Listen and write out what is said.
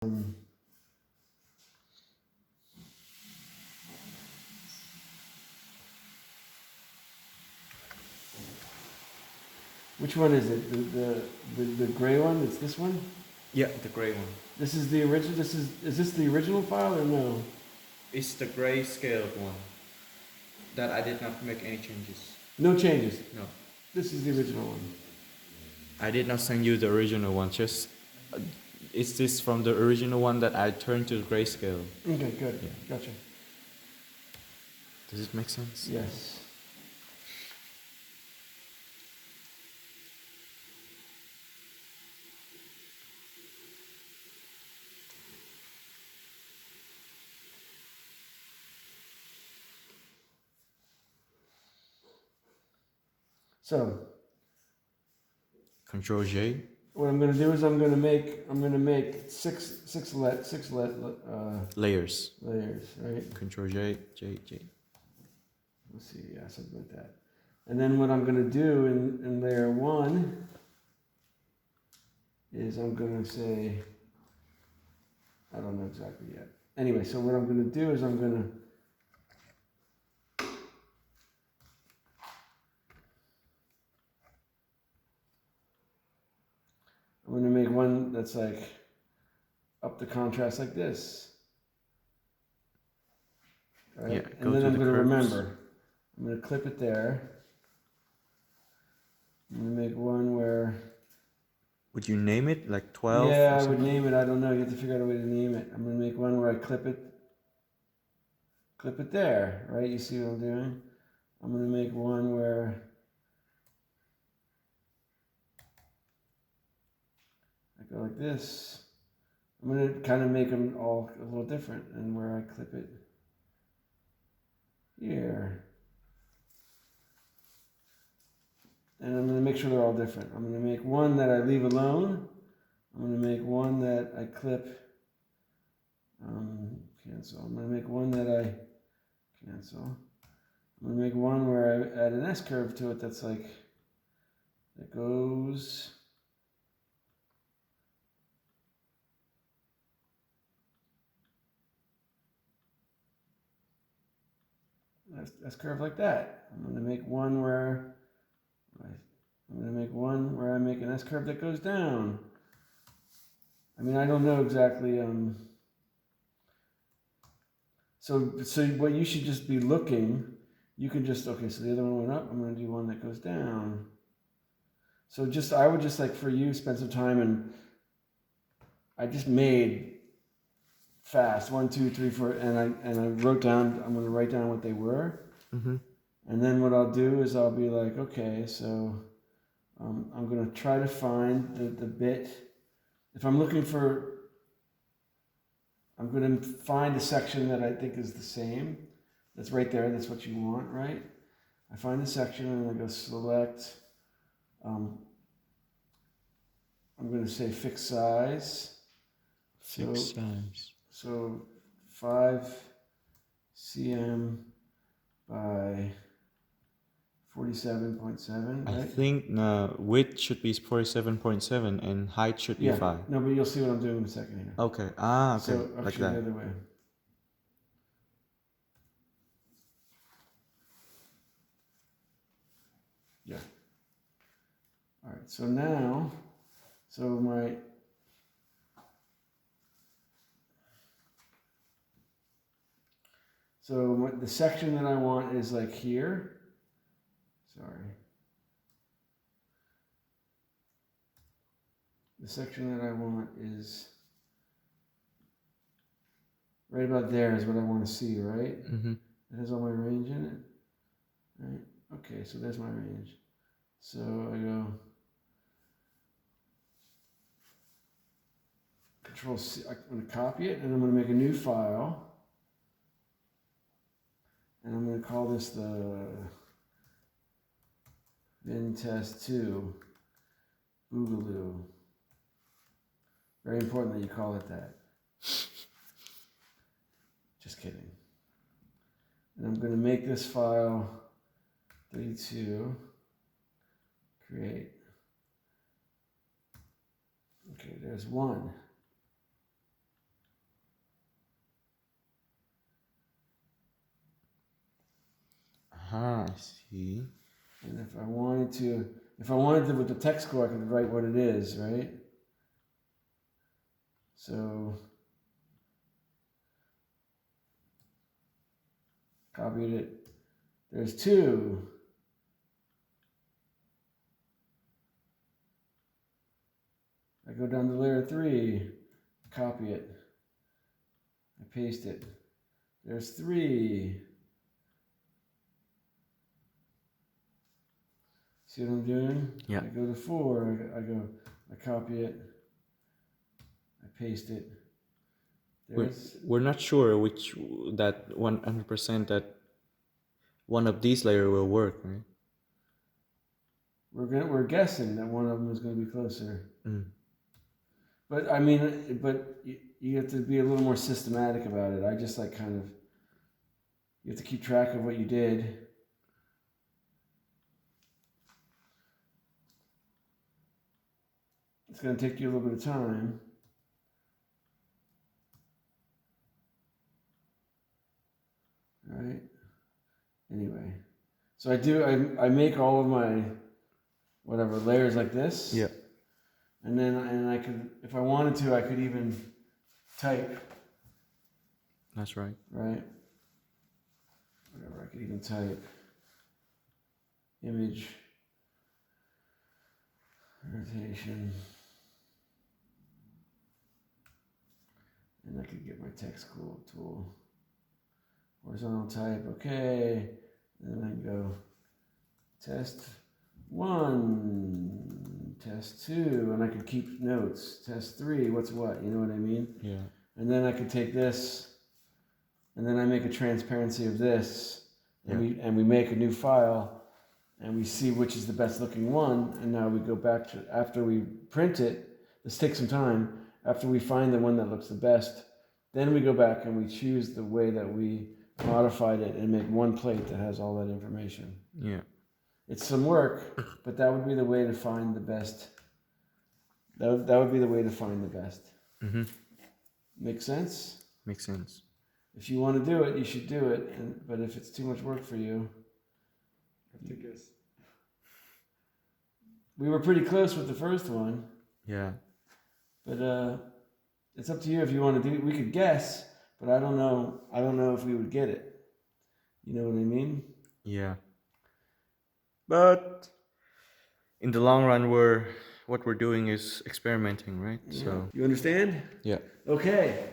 Which one is it? The gray one? It's this one? Yeah, the gray one. This is the original. Is this the original file or no? It's the gray scaled one that I did not make any changes. No changes. No. This is the original one. I did not send you the original one, just it's this from the original one that I turned to grayscale. Okay, good. Yeah. Gotcha. Does it make sense? Yes. So Control J. what I'm going to do is I'm going to make six Layers. layers, right? Control J, J, J. Let's see, yeah, something like that. And then what I'm going to do in layer one is I'm going to say, I don't know exactly yet. Anyway, so what I'm going to do is I'm going to make one that's like up the contrast like this. Right? Yeah, and then to I'm the going to curves. remember. I'm going to clip it there. I'm going to make one where... Would you name it like 12? Yeah, I would name it. I don't know. You have to figure out a way to name it. I'm going to make one where I clip it there, right? You see what I'm doing? I'm going to make one where I go like this. I'm going to kind of make them all a little different, and where I clip it here. And I'm going to make sure they're all different. I'm going to make one that I leave alone. I'm going to make one that I clip, cancel. I'm going to make one that I cancel. I'm going to make one where I add an S-curve to it that's like, that goes, S-curve like that. I'm going to make one where, I'm going to make one where I make an S-curve that goes down. I mean, I don't know exactly, so what you should just be looking, you can just, okay, so the other one went up, I'm going to do one that goes down. So I would just like for you, spend some time, and I just made fast, 1, 2, 3, 4, and I wrote down, I'm going to write down what they were. Mm-hmm. And then what I'll do is I'll be like, okay, so I'm going to try to find the bit. If I'm looking for, I'm going to find a section that I think is the same. That's right there. That's what you want, right? I find the section and I go select. I'm going to say fixed size. Fixed size. So 5 cm by 47.7, right? I think width should be 47.7 and height should be 5. No, but you'll see what I'm doing in a second here. Okay. Okay. So I'll like show you that. the other way. Yeah. All right. So now, the section that I want is like here. Sorry. The section that I want is right about there is what I want to see, right? Mm-hmm. It has all my range in it. Right? Okay, so there's my range. So I go Control C, I'm going to copy it, and I'm going to make a new file. And I'm going to call this the VinTest2 Boogaloo. Very important that you call it that. Just kidding. And I'm going to make this file 32, create. Okay, there's one. I see. And if I wanted to with the text score, I could write what it is, right? So copied it. There's 2. I go down to layer 3, copy it. I paste it. There's 3. See what I'm doing? Yeah. I go to 4, I copy it, I paste it. We're not sure which that 100% that one of these layer will work, right? We're guessing that one of them is going to be closer. Mm. But I mean, you have to be a little more systematic about it. I just like kind of, you have to keep track of what you did. It's going to take you a little bit of time. Right? Anyway, so I make all of my whatever layers like this. Yeah. And then I could, if I wanted to, I could even type. That's right. Right? Whatever, I could even type image rotation. And I could get my text tool. Horizontal type, okay. And then I can go test 1, test 2, and I could keep notes. Test 3, what's what, you know what I mean? Yeah. And then I could take this, and then I make a transparency of this, and we make a new file, and we see which is the best looking one, and now we go back to, after we print it, this takes some time, after we find the one that looks the best, then we go back and we choose the way that we modified it and make one plate that has all that information. Yeah. It's some work, but that would be the way to find the best. That would be the way to find the best. Mm-hmm. Make sense? Makes sense. If you want to do it, you should do it. But if it's too much work for you, I have to guess. we were pretty close with the first one. Yeah. But it's up to you if you want to do. We could guess, but I don't know. I don't know if we would get it. You know what I mean? Yeah. But in the long run, what we're doing is experimenting, right? Yeah. So You understand? yeah. Okay.